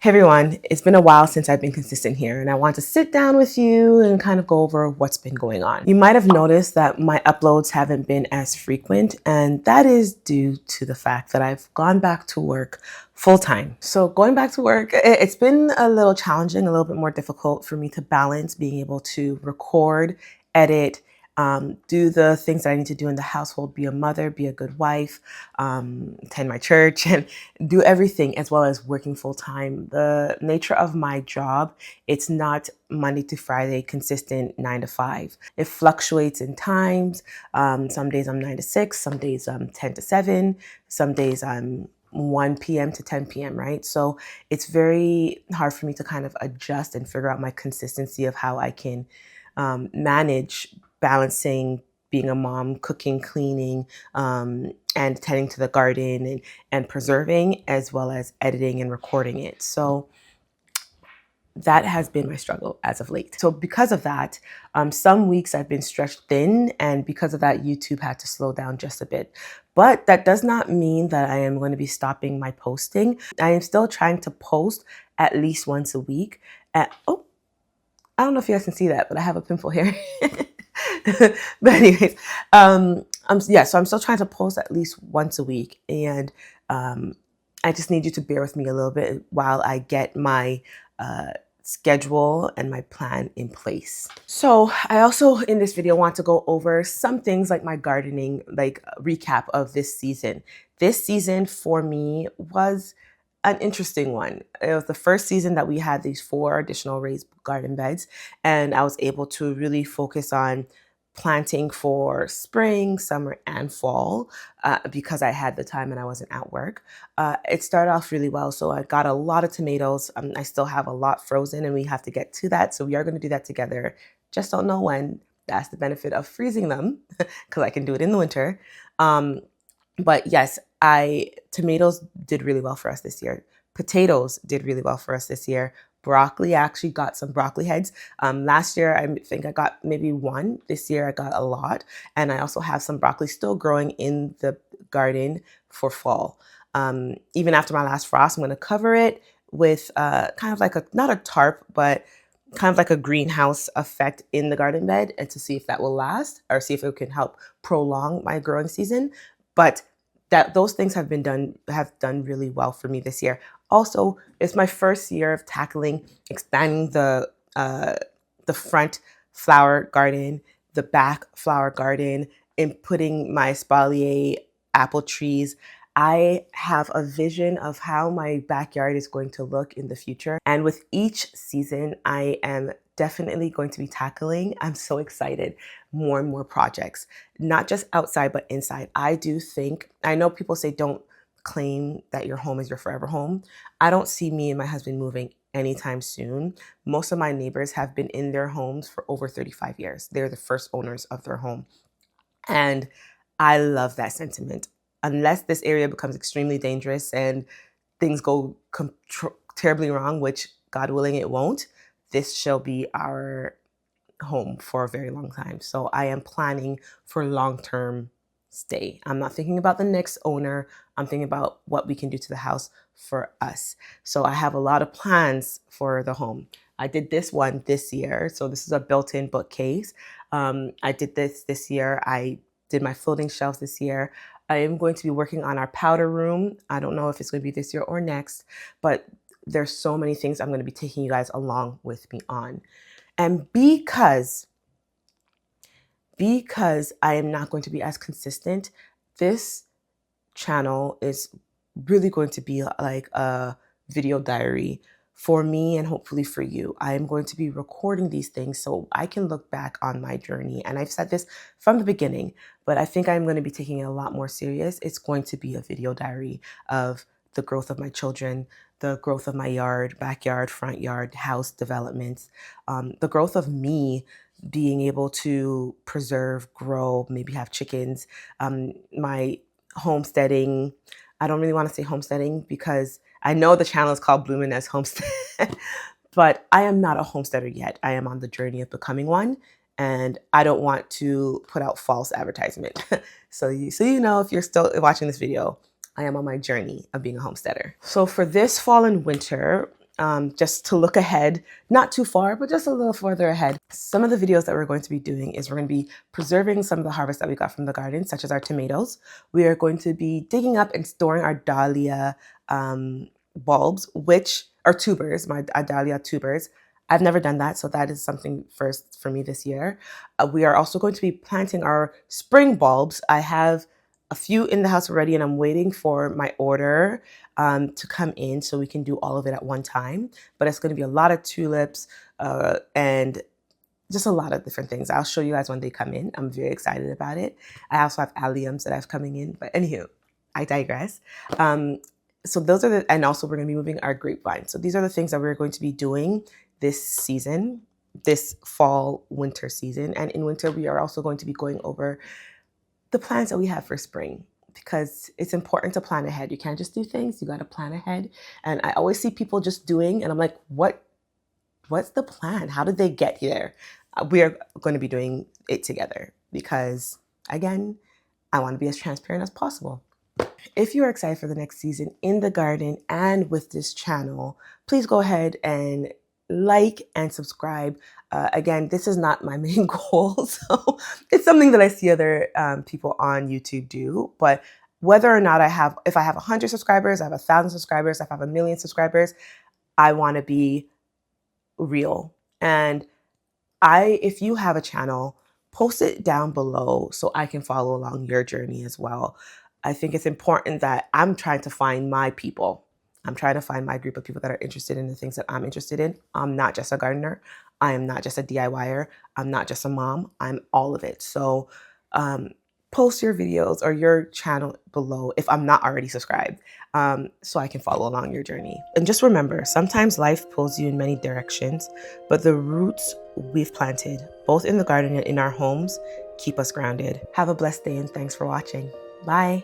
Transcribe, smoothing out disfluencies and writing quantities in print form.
Hey everyone, it's been a while since I've been consistent here and I want to sit down with you and kind of go over what's been going on. You might have noticed that my uploads haven't been as frequent, and that is due to the fact that I've gone back to work full time. So going back to work, it's been a little challenging, a little bit more difficult for me to balance being able to record, edit, do the things that I need to do in the household, be a mother, be a good wife, attend my church, and do everything, as well as working full time. The nature of my job, it's not Monday to Friday, consistent 9 to 5. It fluctuates in times. Some days I'm 9 to 6, some days I'm 10 to 7, some days I'm 1 p.m. to 10 p.m., right? So it's very hard for me to kind of adjust and figure out my consistency of how I can manage balancing being a mom, cooking, cleaning, and tending to the garden and preserving, as well as editing and recording it. So that has been my struggle as of late. So because of that, some weeks I've been stretched thin, and because of that, YouTube had to slow down just a bit. But that does not mean that I am going to be stopping my posting. I am still trying to post at least once a week. Oh, I don't know if you guys can see that, but I have a pimple here. But anyways, so I'm still trying to post at least once a week, and I just need you to bear with me a little bit while I get my schedule and my plan in place. So I also in this video want to go over some things like my gardening, like recap of this season. This season for me was an interesting one. It was the first season that we had these 4 additional raised garden beds, and I was able to really focus on planting for spring, summer, and fall because I had the time and I wasn't at work. It started off really well, so I got a lot of tomatoes. I still have a lot frozen, and we have to get to that, so we are going to do that together. Just don't know when. That's the benefit of freezing them because I can do it in the winter. But yes, tomatoes did really well for us this year. Potatoes did really well for us this year. Broccoli, I actually got some broccoli heads. Last year, I think I got maybe 1. This year, I got a lot. And I also have some broccoli still growing in the garden for fall. Even after my last frost, I'm going to cover it with kind of like not a tarp, but kind of like a greenhouse effect in the garden bed, and to see if that will last or see if it can help prolong my growing season. But those things have done really well for me this year. Also, it's my first year of expanding the front flower garden, the back flower garden, and putting my espalier apple trees. I have a vision of how my backyard is going to look in the future. And with each season, I am definitely going to be tackling, I'm so excited, more and more projects, not just outside, but inside. I know people say don't claim that your home is your forever home. I don't see me and my husband moving anytime soon. Most of my neighbors have been in their homes for over 35 years. They're the first owners of their home. And I love that sentiment. Unless this area becomes extremely dangerous and things go terribly wrong, which God willing it won't, this shall be our home for a very long time. So I am planning for long-term stay. I'm not thinking about the next owner. I'm thinking about what we can do to the house for us. So I have a lot of plans for the home. I did this one this year. So this is a built-in bookcase. I did this year. I did my floating shelves this year. I am going to be working on our powder room. I don't know if it's going to be this year or next, but there's so many things I'm going to be taking you guys along with me on. And because I am not going to be as consistent, this channel is really going to be like a video diary for me and hopefully for you. I am going to be recording these things so I can look back on my journey. And I've said this from the beginning, but I think I'm going to be taking it a lot more serious. It's going to be a video diary of the growth of my children, the growth of my yard, backyard, front yard, house developments, the growth of me being able to preserve, grow, maybe have chickens, my homesteading. I don't really want to say homesteading because I know the channel is called Bloomin' as Homestead, but I am not a homesteader yet. I am on the journey of becoming one, and I don't want to put out false advertisement. So you know, if you're still watching this video, I am on my journey of being a homesteader. So for this fall and winter, just to look ahead, not too far, but just a little further ahead. Some of the videos that we're going to be doing is we're going to be preserving some of the harvest that we got from the garden, such as our tomatoes. We are going to be digging up and storing our dahlia bulbs, which are tubers, my dahlia tubers. I've never done that, so that is something first for me this year. We are also going to be planting our spring bulbs. I have a few in the house already, and I'm waiting for my order to come in so we can do all of it at one time. But it's going to be a lot of tulips and just a lot of different things. I'll show you guys when they come in. I'm very excited about it. I also have alliums that I've coming in, but anywho, I digress. So those are and also we're going to be moving our grapevine. So these are the things that we're going to be doing this season, this fall winter season. And in winter, we are also going to be going over the plans that we have for spring, because it's important to plan ahead. You can't just do things, you got to plan ahead. And I always see people just doing, and I'm like, what's the plan? How did they get here? We are going to be doing it together because, again, I want to be as transparent as possible. If you are excited for the next season in the garden and with this channel, please go ahead and like and subscribe. Again, this is not my main goal, so it's something that I see other people on YouTube do. But whether or not if I have 100 subscribers, I have 1,000 subscribers, if I have 1,000,000 subscribers, I want to be real. And if you have a channel, post it down below so I can follow along your journey as well. I think it's important that I'm trying to find my people. I'm trying to find my group of people that are interested in the things that I'm interested in. I'm not just a gardener. I am not just a DIYer. I'm not just a mom. I'm all of it. So post your videos or your channel below if I'm not already subscribed, so I can follow along your journey. And just remember, sometimes life pulls you in many directions, but the roots we've planted, both in the garden and in our homes, keep us grounded. Have a blessed day and thanks for watching. Bye.